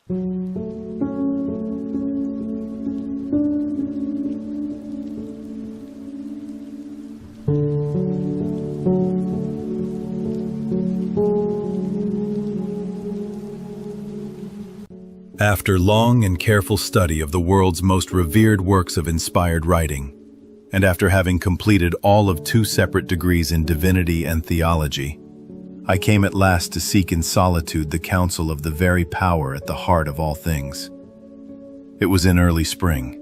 After long and careful study of the world's most revered works of inspired writing, and after having completed all of 2 separate degrees in divinity and theology, I came at last to seek in solitude the counsel of the very power at the heart of all things. It was in early spring.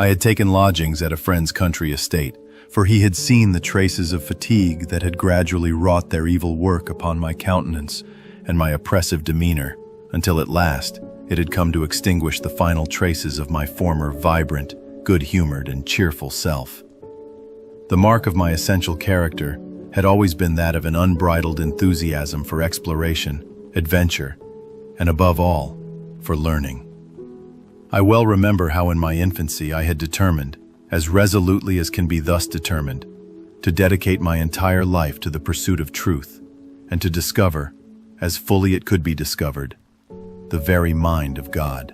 I had taken lodgings at a friend's country estate, for he had seen the traces of fatigue that had gradually wrought their evil work upon my countenance and my oppressive demeanor, until at last it had come to extinguish the final traces of my former vibrant, good-humored, and cheerful self. The mark of my essential character had always been that of an unbridled enthusiasm for exploration, adventure, and above all, for learning. I well remember how in my infancy I had determined, as resolutely as can be thus determined, to dedicate my entire life to the pursuit of truth, and to discover, as fully it could be discovered, the very mind of God.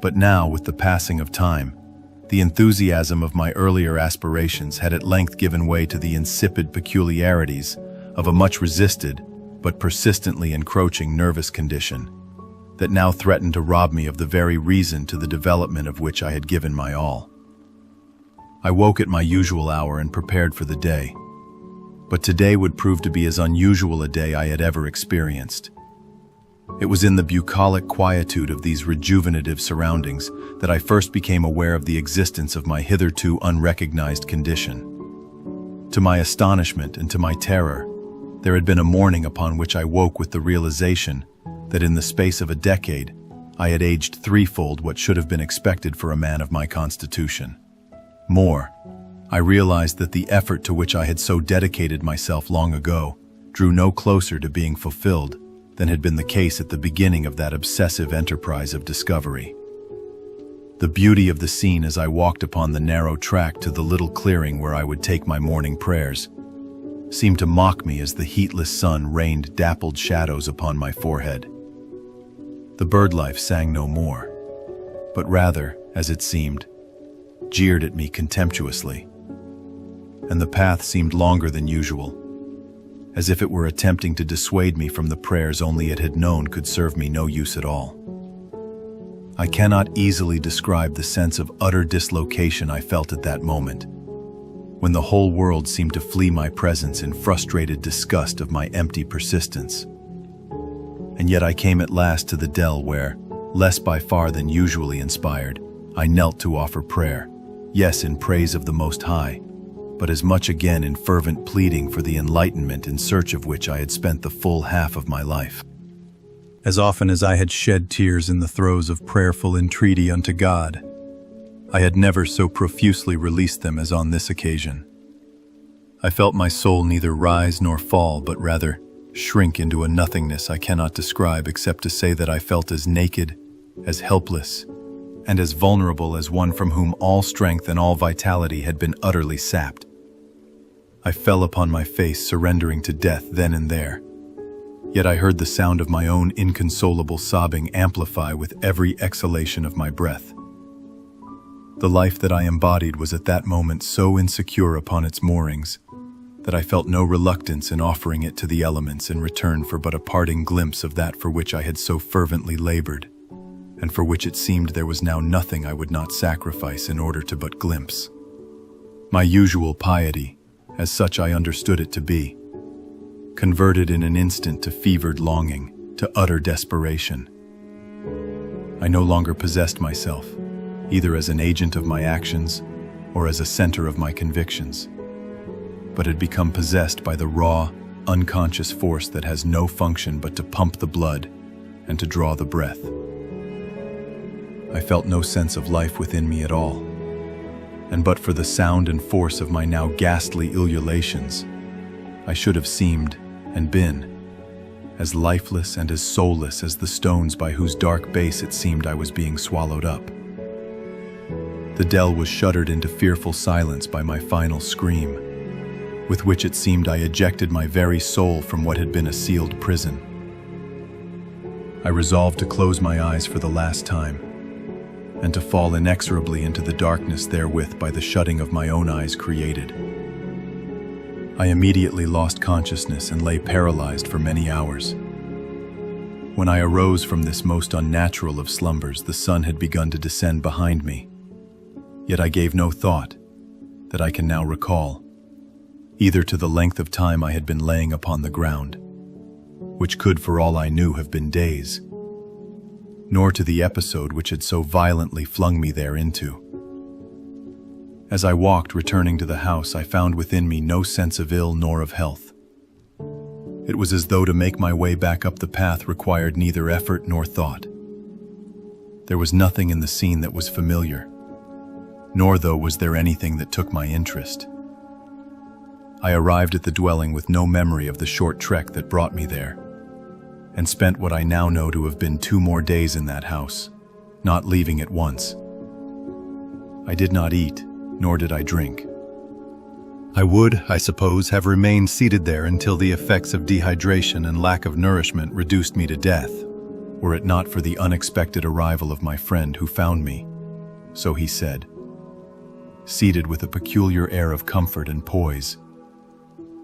But now, with the passing of time, the enthusiasm of my earlier aspirations had at length given way to the insipid peculiarities of a much resisted but persistently encroaching nervous condition that now threatened to rob me of the very reason to the development of which I had given my all. I woke at my usual hour and prepared for the day, but today would prove to be as unusual a day I had ever experienced. It was in the bucolic quietude of these rejuvenative surroundings that I first became aware of the existence of my hitherto unrecognized condition. To my astonishment and to my terror, there had been a morning upon which I woke with the realization that in the space of a decade, I had aged threefold what should have been expected for a man of my constitution. More, I realized that the effort to which I had so dedicated myself long ago drew no closer to being fulfilled than had been the case at the beginning of that obsessive enterprise of discovery. The beauty of the scene as I walked upon the narrow track to the little clearing where I would take my morning prayers seemed to mock me as the heatless sun rained dappled shadows upon my forehead. The bird life sang no more, but rather, as it seemed, jeered at me contemptuously, and the path seemed longer than usual, as if it were attempting to dissuade me from the prayers only it had known could serve me no use at all. I cannot easily describe the sense of utter dislocation I felt at that moment, when the whole world seemed to flee my presence in frustrated disgust of my empty persistence. And yet I came at last to the dell where, less by far than usually inspired, I knelt to offer prayer, yes, in praise of the Most High, but as much again in fervent pleading for the enlightenment in search of which I had spent the full half of my life. As often as I had shed tears in the throes of prayerful entreaty unto God, I had never so profusely released them as on this occasion. I felt my soul neither rise nor fall, but rather shrink into a nothingness I cannot describe except to say that I felt as naked, as helpless, and as vulnerable as one from whom all strength and all vitality had been utterly sapped. I fell upon my face, surrendering to death then and there. Yet I heard the sound of my own inconsolable sobbing amplify with every exhalation of my breath. The life that I embodied was at that moment so insecure upon its moorings that I felt no reluctance in offering it to the elements in return for but a parting glimpse of that for which I had so fervently labored, and for which it seemed there was now nothing I would not sacrifice in order to but glimpse. My usual piety, as such I understood it to be, converted in an instant to fevered longing, to utter desperation. I no longer possessed myself, either as an agent of my actions or as a center of my convictions, but had become possessed by the raw, unconscious force that has no function but to pump the blood and to draw the breath. I felt no sense of life within me at all, and but for the sound and force of my now ghastly ululations, I should have seemed and been as lifeless and as soulless as the stones by whose dark base it seemed I was being swallowed up. The dell was shuddered into fearful silence by my final scream, with which it seemed I ejected my very soul from what had been a sealed prison. I resolved to close my eyes for the last time, and to fall inexorably into the darkness therewith by the shutting of my own eyes created. I immediately lost consciousness and lay paralyzed for many hours. When I arose from this most unnatural of slumbers, the sun had begun to descend behind me. Yet I gave no thought, that I can now recall, either to the length of time I had been laying upon the ground, which could for all I knew have been days, nor to the episode which had so violently flung me thereinto. As I walked returning to the house, I found within me no sense of ill nor of health. It was as though to make my way back up the path required neither effort nor thought. There was nothing in the scene that was familiar, nor though was there anything that took my interest. I arrived at the dwelling with no memory of the short trek that brought me there, and spent what I now know to have been 2 more days in that house, not leaving it once. I did not eat, nor did I drink. I would, I suppose, have remained seated there until the effects of dehydration and lack of nourishment reduced me to death, were it not for the unexpected arrival of my friend who found me, so he said, seated with a peculiar air of comfort and poise,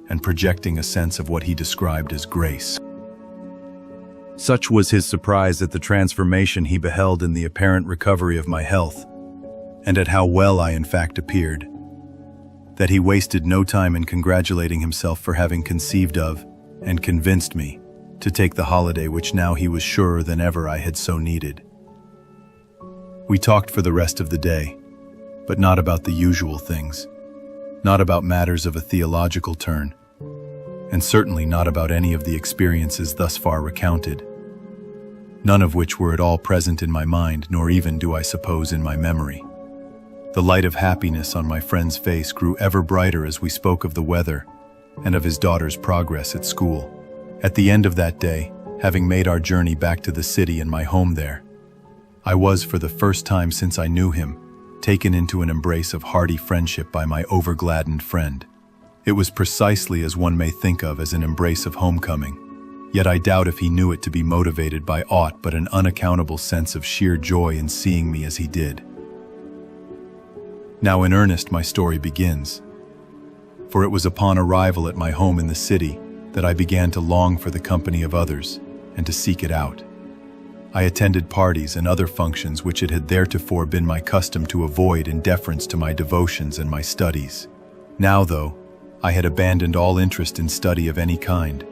and projecting a sense of what he described as grace. Such was his surprise at the transformation he beheld in the apparent recovery of my health, and at how well I in fact appeared, that he wasted no time in congratulating himself for having conceived of and convinced me to take the holiday which now he was surer than ever I had so needed. We talked for the rest of the day, but not about the usual things, not about matters of a theological turn, and certainly not about any of the experiences thus far recounted, none of which were at all present in my mind, nor even, do I suppose, in my memory. The light of happiness on my friend's face grew ever brighter as we spoke of the weather and of his daughter's progress at school. At the end of that day, having made our journey back to the city and my home there, I was, for the first time since I knew him, taken into an embrace of hearty friendship by my overgladdened friend. It was precisely as one may think of as an embrace of homecoming, yet I doubt if he knew it to be motivated by aught but an unaccountable sense of sheer joy in seeing me as he did. Now in earnest my story begins, for it was upon arrival at my home in the city that I began to long for the company of others and to seek it out. I attended parties and other functions which it had theretofore been my custom to avoid in deference to my devotions and my studies. Now, though, I had abandoned all interest in study of any kind,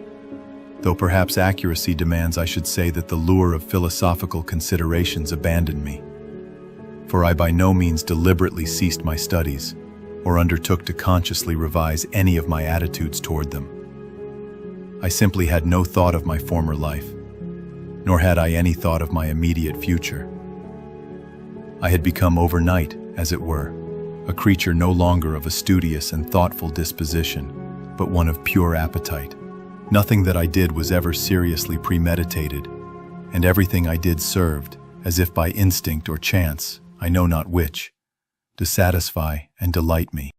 though perhaps accuracy demands I should say that the lure of philosophical considerations abandoned me. For I by no means deliberately ceased my studies, or undertook to consciously revise any of my attitudes toward them. I simply had no thought of my former life, nor had I any thought of my immediate future. I had become overnight, as it were, a creature no longer of a studious and thoughtful disposition, but one of pure appetite. Nothing that I did was ever seriously premeditated, and everything I did served, as if by instinct or chance, I know not which, to satisfy and delight me.